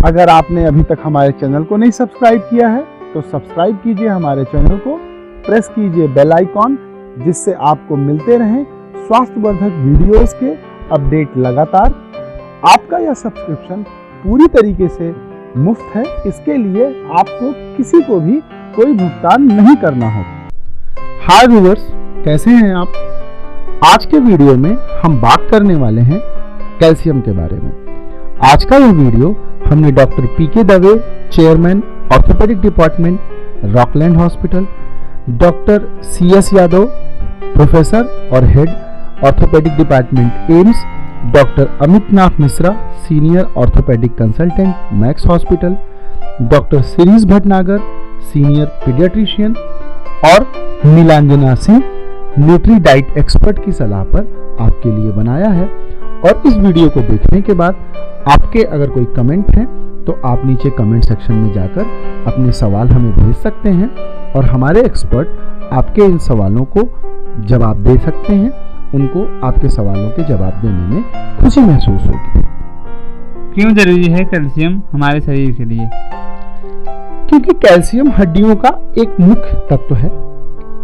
अगर आपने अभी तक हमारे चैनल को नहीं सब्सक्राइब किया है तो सब्सक्राइब कीजिए हमारे चैनल को, प्रेस कीजिए बेल आइकॉन, जिससे आपको मिलते रहें स्वास्थ्यवर्धक वीडियोस के अपडेट लगातार। आपका यह सब्सक्रिप्शन पूरी तरीके से मुफ्त है, इसके लिए आपको किसी को भी कोई भुगतान नहीं करना होगा। हाय व्यूअर्स, कैसे हैं आप? आज के वीडियो में हम बात करने वाले हैं कैल्शियम के बारे में। आज का यह वीडियो हमने doctor PK Dave, chairman orthopaedic department, Rockland hospital, doctor CS Yadav, professor और head orthopaedic department AIIMS, doctor Amit Nath Mishra, senior orthopaedic consultant, Max hospital, doctor Shirish Bhatnagar, senior paediatrician और Neelanjana Singh, nutri diet expert की सलाह पर आपके लिए बनाया है। और इस वीडियो को देखने के बाद आपके अगर कोई कमेंट हैं तो आप नीचे कमेंट सेक्शन में जाकर अपने सवाल हमें भेज सकते हैं और हमारे एक्सपर्ट आपके इन सवालों को जवाब दे सकते हैं। उनको आपके सवालों के जवाब देने में खुशी महसूस होगी। क्यों जरूरी है कैल्शियम हमारे शरीर के लिए? क्योंकि कैल्शियम हड्डियों का एक मुख्य तत्व है।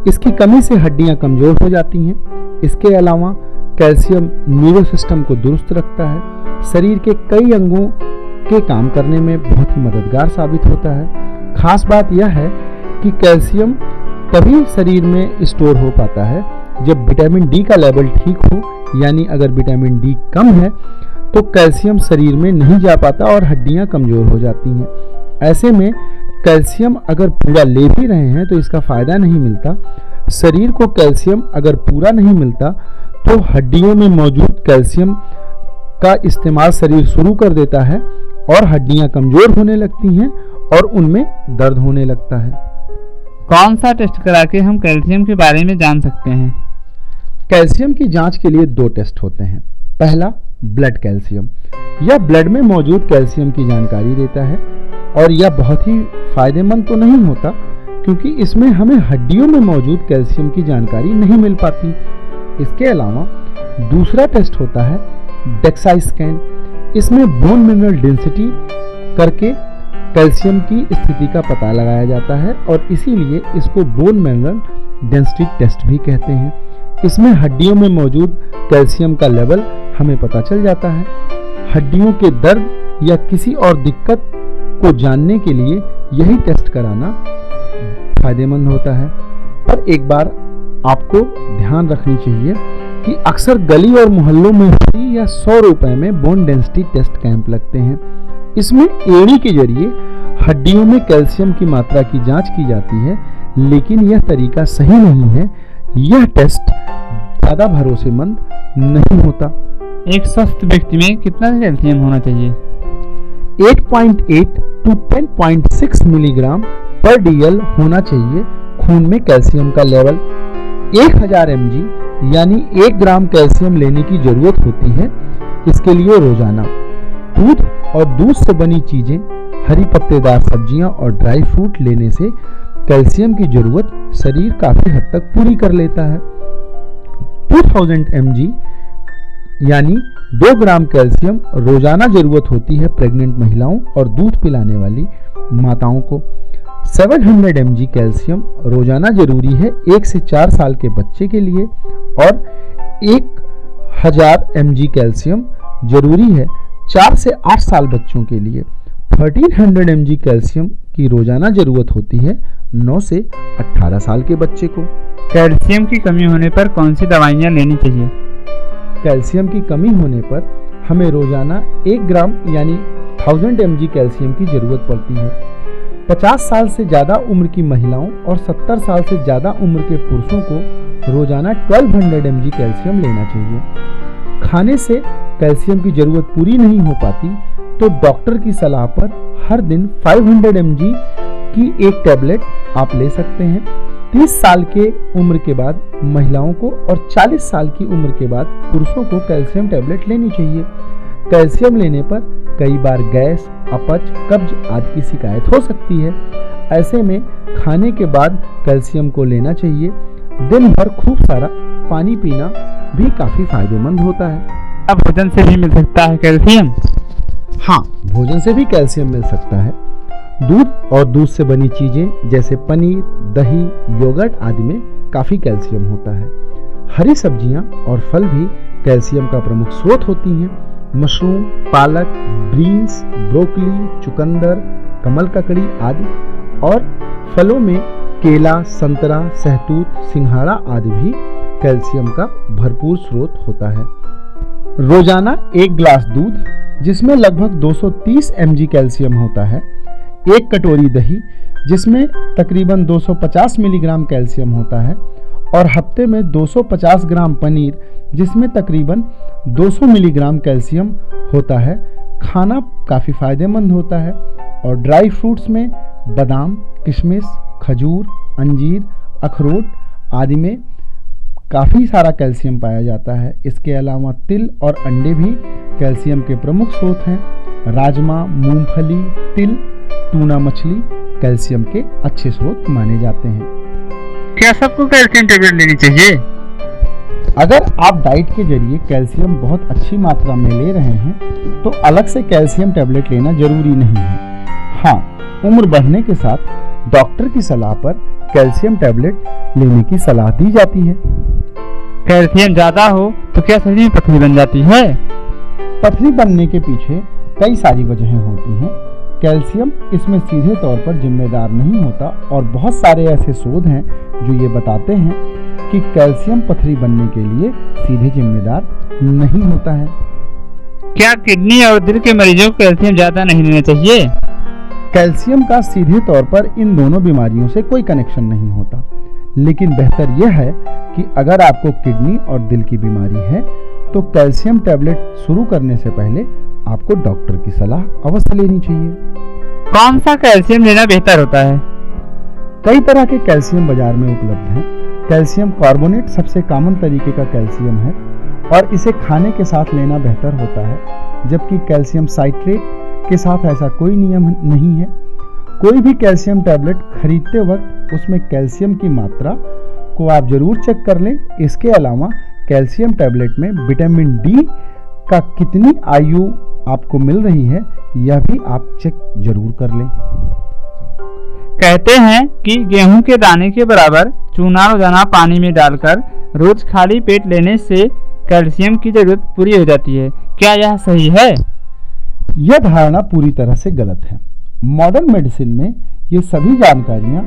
इसकी कमी से हड्डियां कमजोर हो जाती हैं। इसके अलावा कैल्शियम न्यूरो सिस्टम को दुरुस्त रखता है, शरीर के कई अंगों के काम करने में बहुत ही मददगार साबित होता है। खास बात यह है कि कैल्शियम तभी शरीर में स्टोर हो पाता है जब विटामिन डी का लेवल ठीक हो, यानी अगर विटामिन डी कम है तो कैल्शियम शरीर में नहीं जा पाता और हड्डियां कमजोर हो जाती हैं। ऐसे में कैल्शियम अगर पूरा ले भी रहे हैं तो इसका फायदा नहीं मिलता। शरीर को कैल्शियम अगर पूरा नहीं मिलता तो हड्डियों में मौजूद कैल्शियम का इस्तेमाल शरीर शुरू कर देता है और हड्डियां कमजोर होने लगती हैं और उनमें दर्द होने लगता है। कौन सा टेस्ट करा के हम कैल्शियम के बारे में जान सकते हैं? कैल्शियम की जांच के लिए 2 टेस्ट होते हैं। पहला, ब्लड कैल्शियम। यह ब्लड में मौजूद कैल्शियम की जानकारी देता है और यह बहुत ही फायदेमंद तो नहीं होता क्योंकि इसमें हमें हड्डियों में मौजूद कैल्शियम की जानकारी नहीं मिल पाती। इसके अलावा दूसरा टेस्ट होता है डेक्सा स्कैन। इसमें बोन मिनरल डेंसिटी करके कैल्शियम की स्थिति का पता लगाया जाता है और इसीलिए इसको बोन मिनरल डेंसिटी टेस्ट भी कहते हैं। इसमें हड्डियों में मौजूद कैल्शियम का लेवल हमें पता चल जाता है। हड्डियों के दर्द या किसी और दिक्कत को जानने के लिए यही टेस्ट कराना फायदेमंद होता है। पर एक बार आपको ध्यान रखनी चाहिए कि अक्सर गली और मोहल्लों में फ्री या 100 रुपए में बोन डेंसिटी टेस्ट कैंप लगते हैं। इसमें एड़ी के जरिए हड्डियों में कैल्शियम की मात्रा की जांच की जाती है, लेकिन यह तरीका सही नहीं है। यह टेस्ट ज्यादा भरोसेमंद नहीं होता। एक स्वस्थ व्यक्ति में कितना कैल्शियम होना चाहिए? 8.8 to 10.6 मिलीग्राम पर डीएल होना चाहिए खून में कैल्शियम का लेवल। 1000 mg यानी 1 ग्राम कैल्शियम लेने की जरूरत होती है इसके लिए रोजाना। दूध और दूध से बनी चीजें, हरी पत्तेदार सब्जियां और ड्राई फ्रूट लेने से कैल्शियम की जरूरत शरीर काफी हद तक पूरी कर लेता है। 2000 mg यानी 2 ग्राम कैल्शियम रोजाना जरूरत होती है प्रेग्नेंट महिलाओं और दूध पिलाने वाली माताओं को। 700 mg कैल्शियम रोजाना जरूरी है 1 से 4 साल के बच्चे के लिए और 1000 mg कैल्शियम जरूरी है 4 से 8 साल बच्चों के लिए। 1300 mg कैल्शियम की रोजाना जरूरत होती है 9 से 18 साल के बच्चे को। कैल्शियम की कमी होने पर कौन सी दवाइयाँ लेनी चाहिए? कैल्शियम की कमी होने पर हमें रोजाना 1 ग्राम यानी 1000 mg कैल्शियम की जरूरत पड़ती है। 50 साल से ज्यादा उम्र की महिलाओं और 70 साल से ज्यादा उम्र के पुरुषों को रोजाना 1200 mg कैल्शियम लेना चाहिए। खाने से कैल्शियम की जरूरत पूरी नहीं हो पाती तो डॉक्टर की सलाह पर हर दिन 500 mg की एक टैबलेट आप ले सकते हैं। 30 साल के उम्र के बाद महिलाओं को और 40 साल की उम्र के बाद पुरुषों को कैल्शियम टैबलेट लेनी चाहिए। कैल्शियम लेने पर कई बार गैस, अपच, कब्ज आदि की शिकायत हो सकती है। ऐसे में खाने के बाद कैल्शियम को लेना चाहिए। दिन भर खूब सारा पानी पीना भी काफी फायदेमंद होता है। भोजन से भी मिल सकता है कैल्शियम? हाँ, भोजन से भी कैल्शियम मिल सकता है। दूध और दूध से बनी चीजें जैसे पनीर, दही, योगर्ट आदि में काफी कैल्शियम होता है। हरी सब्जियां और फल भी कैल्शियम का प्रमुख स्रोत होती हैं। मशरूम, पालक, बीन्स, ब्रोकली, चुकंदर, कमल ककड़ी आदि, और फलों में केला, संतरा, सहतूत, सिंघाड़ा आदि भी कैल्शियम का भरपूर स्रोत होता है। रोजाना 1 गिलास दूध जिसमें लगभग 230 mg कैल्शियम होता है, 1 कटोरी दही जिसमें तकरीबन 250 मिलीग्राम कैल्शियम होता है, और हफ्ते में 250 ग्राम पनीर जिसमें तकरीबन 200 मिलीग्राम कैल्शियम होता है खाना काफ़ी फायदेमंद होता है। और ड्राई फ्रूट्स में बादाम, किशमिश, खजूर, अंजीर, अखरोट आदि में काफ़ी सारा कैल्शियम पाया जाता है। इसके अलावा तिल और अंडे भी कैल्शियम के प्रमुख स्रोत हैं। राजमा, मूंगफली, तिल, टूना मछली कैल्शियम के अच्छे स्रोत माने जाते हैं। क्या सबको कैल्शियम टेबलेट लेनी चाहिए? अगर आप डाइट के जरिए कैल्शियम बहुत अच्छी मात्रा में ले रहे हैं तो अलग से कैल्शियम टेबलेट लेना जरूरी नहीं है। हाँ, उम्र बढ़ने के साथ डॉक्टर की सलाह पर कैल्शियम टेबलेट लेने की सलाह दी जाती है। कैल्शियम ज्यादा हो तो क्या शरीर में पथरी बन जाती है? पथरी बनने के पीछे कई सारी वजहें होती हैं। कैल्शियम इसमें सीधे तौर पर जिम्मेदार नहीं होता, और बहुत सारे ऐसे शोध हैं जो ये बताते हैं कि कैल्शियम पथरी बनने के लिए सीधे जिम्मेदार नहीं होता है। क्या किडनी और दिल के मरीजों को कैल्शियम ज्यादा नहीं लेना चाहिए? कैल्शियम का सीधे तौर पर इन दोनों बीमारियों से कोई कनेक्शन नहीं होता, लेकिन बेहतर यह है कि अगर आपको किडनी और दिल की बीमारी है तो कैल्शियम टैबलेट शुरू करने से पहले आपको डॉक्टर की सलाह अवश्य लेनी चाहिए। कौन सा कैल्शियम लेना बेहतर होता है? कई तरह के कैल्शियम बाजार में उपलब्ध हैं। कैल्शियम कार्बोनेट सबसे कॉमन तरीके का कैल्शियम है और इसे खाने के साथ लेना बेहतर होता है, जबकि कैल्शियम साइट्रेट के साथ ऐसा कोई नियम नहीं है। कोई भी कैल्शियम टैबलेट खरीदते वक्त उसमें कैल्शियम की मात्रा को आप जरूर चेक कर लें। इसके अलावा कैल्शियम टैबलेट में विटामिन डी का कितनी आयु आपको मिल रही है यह भी आप चेक जरूर कर लें। कहते हैं कि गेहूं के दाने के बराबर चूना रोजाना पानी में डालकर रोज खाली पेट लेने से कैल्शियम की जरूरत पूरी हो जाती है। क्या यह सही है? यह धारणा पूरी तरह से गलत है। मॉडर्न मेडिसिन में ये सभी जानकारियाँ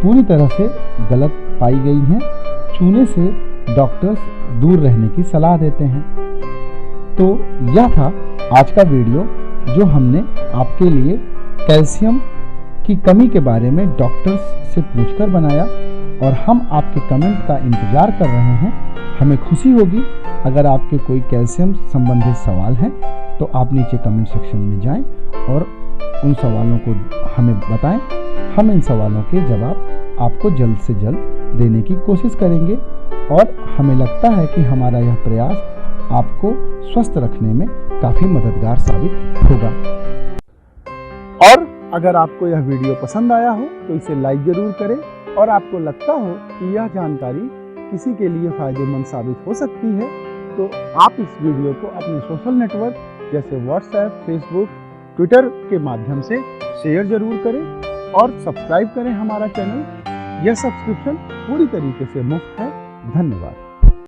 पूरी तरह से गलत पाई गई हैं। चूने से डॉक्टर्स दूर रहने की सलाह देते हैं। तो यह था आज का वीडियो जो हमने आपके लिए कैल्शियम की कमी के बारे में डॉक्टर्स से पूछकर बनाया, और हम आपके कमेंट का इंतजार कर रहे हैं। हमें खुशी होगी अगर आपके कोई कैल्शियम संबंधित सवाल हैं तो आप नीचे कमेंट सेक्शन में जाएं और उन सवालों को हमें बताएं। हम इन सवालों के जवाब आपको जल्द से जल्द देने की कोशिश करेंगे, और हमें लगता है कि हमारा यह प्रयास आपको स्वस्थ रखने में काफ़ी मददगार साबित होगा। और अगर आपको यह वीडियो पसंद आया हो तो इसे लाइक जरूर करें, और आपको लगता हो कि यह जानकारी किसी के लिए फ़ायदेमंद साबित हो सकती है तो आप इस वीडियो को अपने सोशल नेटवर्क जैसे व्हाट्सएप, फेसबुक, ट्विटर के माध्यम से शेयर जरूर करें और सब्सक्राइब करें हमारा चैनल। यह सब्सक्रिप्शन पूरी तरीके से मुफ्त है। धन्यवाद।